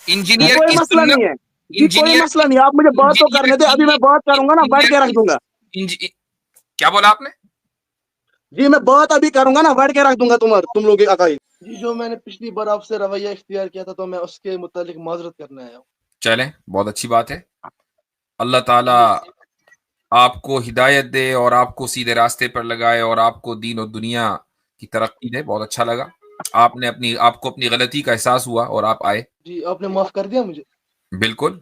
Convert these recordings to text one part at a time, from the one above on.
Engineer कोई की मसला सुन्नत, नहीं है जी, कोई इंजीनियर मसला नहीं, आप मुझे बात तो करने दे, अभी मैं बात करूंगा ना, बैठ के रख दूंगा क्या बोला आपने? जी, मैं बात अभी करूंगा ना, बैठ के रख दूंगा तुम लोग अकाई जी। जो मैंने पिछली बार आपसे रवैया इख्तियार किया था, तो मैं उसके मुतालिक माजरत करने आया हूँ। चलें, बहुत अच्छी बात है। अल्लाह ताला आपको हिदायत दे और आपको सीधे रास्ते पर लगाए और आपको दीन और दुनिया की तरक्की दे। बहुत अच्छा लगा, आपको अपनी गलती का एहसास हुआ और आप आए। जी, आपने माफ कर दिया मुझे। बिल्कुल।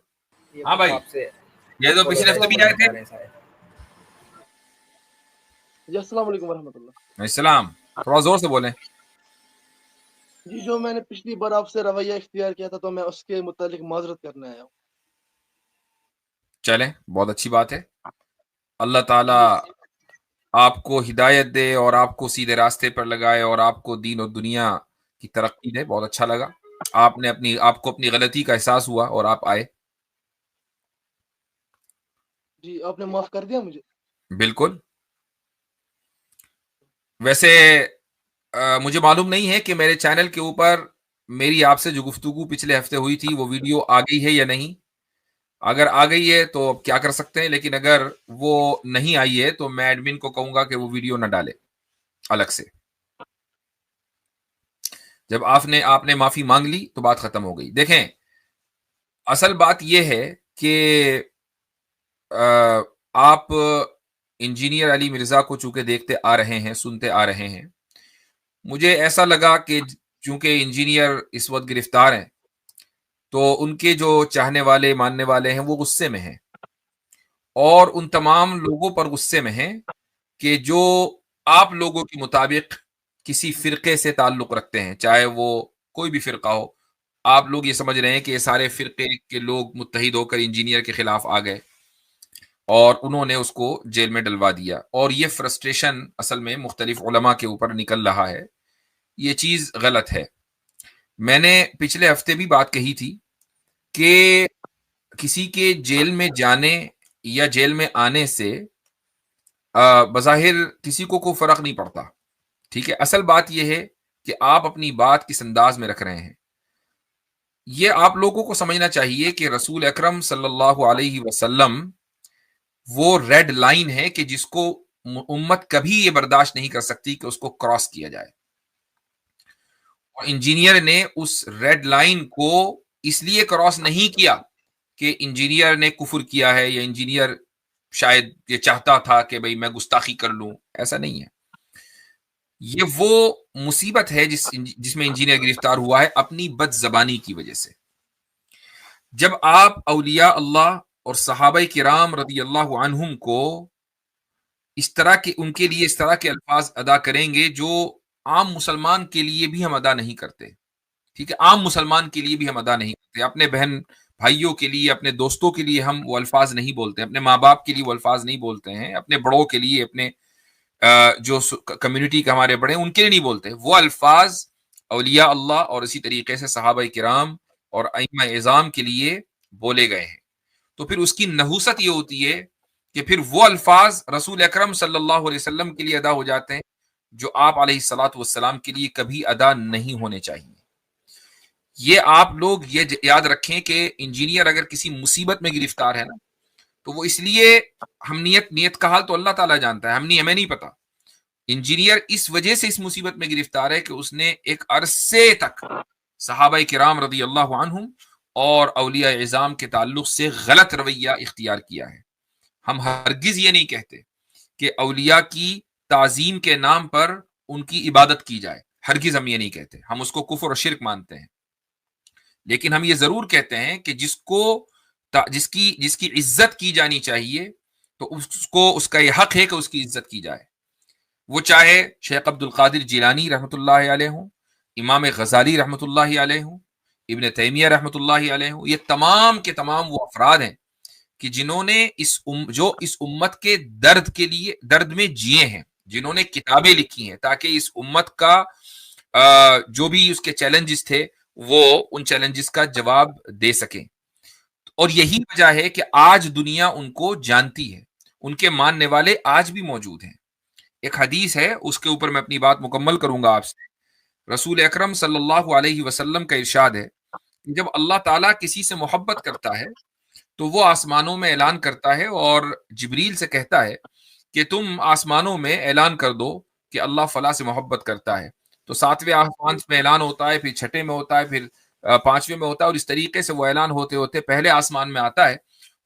हाँ भाई, ये तो पिछले हफ्ते भी आए थे। जी, अस्सलाम वालेकुम वरहमतुल्लाह। इस्लाम, थोड़ा जोर से बोलें। जी, जो मैंने पिछली बार आपसे रवैया इख्तियार किया था, तो मैं उसके मुतालिक माजरत करने आया हूँ। चलें, बहुत अच्छी बात है। अल्लाह ताला आपको हिदायत दे और आपको सीधे रास्ते पर लगाए और आपको दीन और दुनिया की तरक्की दे। बहुत अच्छा लगा, आपको अपनी गलती का एहसास हुआ और आप आए। जी, आपने माफ कर दिया मुझे। बिल्कुल। वैसे मुझे मालूम नहीं है कि मेरे चैनल के ऊपर मेरी आपसे जो गुफ्तगू पिछले हफ्ते हुई थी वो वीडियो आ गई है या नहीं। अगर आ गई है तो अब क्या कर सकते हैं, लेकिन अगर वो नहीं आई है तो मैं एडमिन को कहूंगा कि वो वीडियो ना डाले अलग से। जब आपने आपने माफी मांग ली तो बात खत्म हो गई। देखें, असल बात यह है कि आप इंजीनियर अली मिर्जा को चूंकि देखते आ रहे हैं, सुनते आ रहे हैं, मुझे ऐसा लगा कि चूंकि इंजीनियर इस वक्त गिरफ्तार हैं तो उनके जो चाहने वाले मानने वाले हैं वो गुस्से में हैं और उन तमाम लोगों पर गुस्से में हैं कि जो आप लोगों के मुताबिक किसी फिरके से ताल्लुक रखते हैं, चाहे वो कोई भी फिरका हो। आप लोग ये समझ रहे हैं कि ये सारे फिरके के लोग मुत्तहिद होकर इंजीनियर के खिलाफ आ गए और उन्होंने उसको जेल में डलवा दिया, और ये फ्रस्ट्रेशन असल में मुख्तलिफ उलमा के ऊपर निकल रहा है। ये चीज गलत है। मैंने पिछले हफ्ते भी बात कही थी कि किसी के जेल में जाने या जेल में आने से बज़ाहिर किसी को फर्क नहीं पड़ता। ठीक है, असल बात यह है कि आप अपनी बात किस अंदाज में रख रहे हैं। ये आप लोगों को समझना चाहिए कि रसूल अकरम सल्लल्लाहु अलैहि वसल्लम वो रेड लाइन है कि जिसको उम्मत कभी ये बर्दाश्त नहीं कर सकती कि उसको क्रॉस किया जाए। और इंजीनियर ने उस रेड लाइन को इसलिए क्रॉस नहीं किया कि इंजीनियर ने कुफर किया है या इंजीनियर शायद ये चाहता था कि भाई मैं गुस्ताखी कर लूं। ऐसा नहीं है। ये वो मुसीबत है जिसमें इंजीनियर गिरफ्तार हुआ है अपनी बदजबानी की वजह से। जब आप औलिया अल्लाह और सहाबा किराम रदी अल्लाह अन्हुम को इस तरह के उनके लिए इस तरह के अल्फाज अदा करेंगे जो आम मुसलमान के लिए भी हम अदा नहीं करते। ठीक है, आम मुसलमान के लिए भी हम अदा नहीं करते, अपने बहन भाइयों के लिए, अपने दोस्तों के लिए हम वो अल्फाज नहीं बोलते, अपने माँ बाप के लिए वो अल्फाज नहीं बोलते हैं, अपने बड़ों के लिए, अपने जो कम्युनिटी के हमारे बड़े उनके लिए नहीं बोलते। वो अल्फाज औलिया अल्लाह और इसी तरीके से सहाबा किराम और अइम्मा इज़ाम के लिए बोले गए हैं। तो फिर उसकी नहुसत ये होती है कि फिर वो अल्फाज रसूल अकरम सल्लल्लाहु अलैहि वसल्लम के लिए अदा हो जाते हैं जो आप अलैहिस्सलातु वस्सलाम के लिए कभी अदा नहीं होने चाहिए। ये आप लोग ये याद रखें कि इंजीनियर अगर किसी मुसीबत में गिरफ्तार है ना, तो वो इसलिए, हम नियत का हाल तो अल्लाह ताला जानता है, हमें नहीं पता। इंजीनियर इस वजह से इस मुसीबत में गिरफ्तार है कि उसने एक अरसे तक सहाबा किराम रदी अल्लाह अन्हुम और औलिया इज़ाम के ताल्लुक से गलत रवैया इख्तियार किया है। हम हरगिज ये नहीं कहते कि औलिया की ताजीम के नाम पर उनकी इबादत की जाए, हरगिज हम ये नहीं कहते, हम उसको कुफ्र और शिर्क मानते हैं। लेकिन हम ये जरूर कहते हैं कि जिसकी जिसकी इज्जत की जानी चाहिए तो उसको उसका ये हक है कि उसकी इज्जत की जाए। वो चाहे शेख अब्दुल कादिर जिलानी रहमतुल्लाह अलैह हो, इमाम गजाली रहमतुल्लाह अलैह हो, इब्न तैमिया रहमतुल्लाह अलैह हो, ये तमाम के तमाम वो अफराद हैं कि जिन्होंने जो इस उम्मत के दर्द के लिए दर्द में जिए हैं, जिन्होंने किताबें लिखी हैं ताकि इस उम्मत का जो भी उसके चैलेंजेस थे वो उन चैलेंजेस का जवाब दे सकें। और यही वजह है कि आज दुनिया उनको जानती है, उनके मानने वाले आज भी मौजूद हैं। एक हदीस है, उसके ऊपर मैं अपनी बात मुकम्मल करूंगा आपसे। रसूल अकरम सल्लल्लाहु अलैहि वसल्लम का इरशाद है کہ جب اللہ تعالیٰ کسی سے محبت کرتا ہے تو وہ آسمانوں میں اعلان کرتا ہے اور جبریل سے کہتا ہے کہ تم آسمانوں میں اعلان کر دو کہ اللہ فلاں سے محبت کرتا ہے. تو 7ویں آسمان میں اعلان ہوتا ہے، پھر 6 میں ہوتا ہے، پھر 5ویں میں ہوتا ہے، اور اس طریقے سے وہ اعلان ہوتے ہوتے پہلے آسمان میں آتا ہے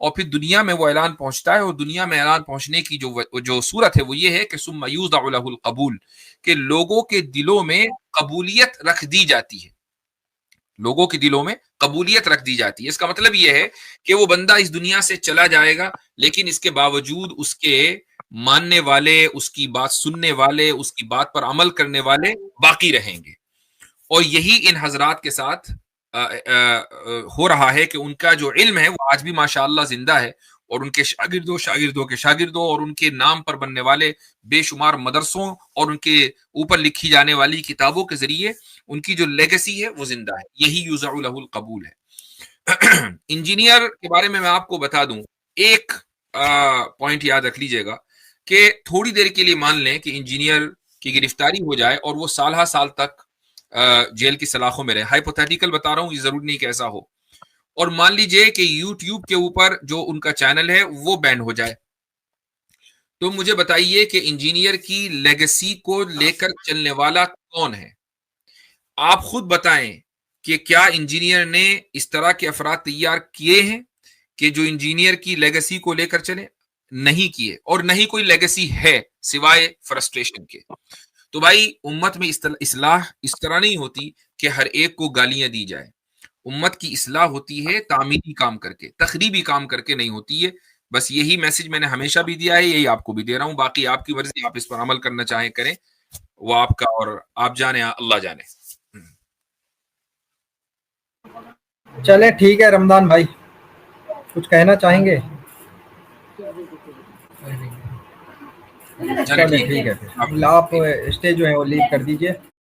اور پھر دنیا میں وہ اعلان پہنچتا ہے. اور دنیا میں اعلان پہنچنے کی جو صورت ہے وہ یہ ہے کہ ثم یوضع له القبول، کہ لوگوں کے دلوں میں قبولیت رکھ دی جاتی ہے، لوگوں کے دلوں میں قبولیت رکھ دی جاتی ہے. اس کا مطلب یہ ہے کہ وہ بندہ اس دنیا سے چلا جائے گا لیکن اس کے باوجود اس کے ماننے والے، اس کی بات سننے والے، اس کی بات پر عمل کرنے والے باقی رہیں گے. اور یہی ان حضرات کے ساتھ ہو رہا ہے کہ ان کا جو علم ہے وہ آج بھی ماشاءاللہ زندہ ہے، اور ان کے شاگردوں شاگردوں کے شاگردوں اور ان کے نام پر بننے والے بے شمار مدرسوں اور ان کے اوپر لکھی جانے والی کتابوں کے ذریعے ان کی جو لیگسی ہے وہ زندہ ہے. یہی یوزع لہ القبول ہے. انجینئر کے بارے میں آپ کو بتا دوں، ایک پوائنٹ یاد رکھ لیجئے گا کہ تھوڑی دیر کے لیے مان لیں کہ انجینئر کی گرفتاری ہو جائے اور وہ سالہ سال تک جیل کی سلاخوں میں رہے. ہائپوتھیٹیکل بتا رہا ہوں، یہ ضروری نہیں کہ ایسا ہو. اور مان لیجئے کہ یوٹیوب کے اوپر جو ان کا چینل ہے وہ بین ہو جائے، تو مجھے بتائیے کہ انجینئر کی لیگسی کو لے کر چلنے والا کون ہے؟ آپ خود بتائیں کہ کیا انجینئر نے اس طرح کے افراد تیار کیے ہیں کہ جو انجینئر کی لیگسی کو لے کر چلے؟ نہیں کیے، اور نہیں کوئی لیگسی ہے سوائے فرسٹریشن کے. تو بھائی امت میں اصلاح اس طرح نہیں ہوتی کہ ہر ایک کو گالیاں دی جائے. امت کی اصلاح ہوتی ہے تعمیری کام کر کے، تخریبی کام کر کے نہیں ہوتی ہے. بس یہی میسج میں نے ہمیشہ بھی دیا ہے، یہی آپ کو بھی دے رہا ہوں. باقی آپ کی مرضی، آپ اس پر عمل کرنا چاہیں کریں، وہ آپ کا، اور آپ جانے اللہ جانے. چلے ٹھیک ہے رمضان بھائی، کچھ کہنا چاہیں گے؟ چلے ٹھیک ہے، پھر آپ اسٹیج جو ہے وہ لیو کر دیجئے.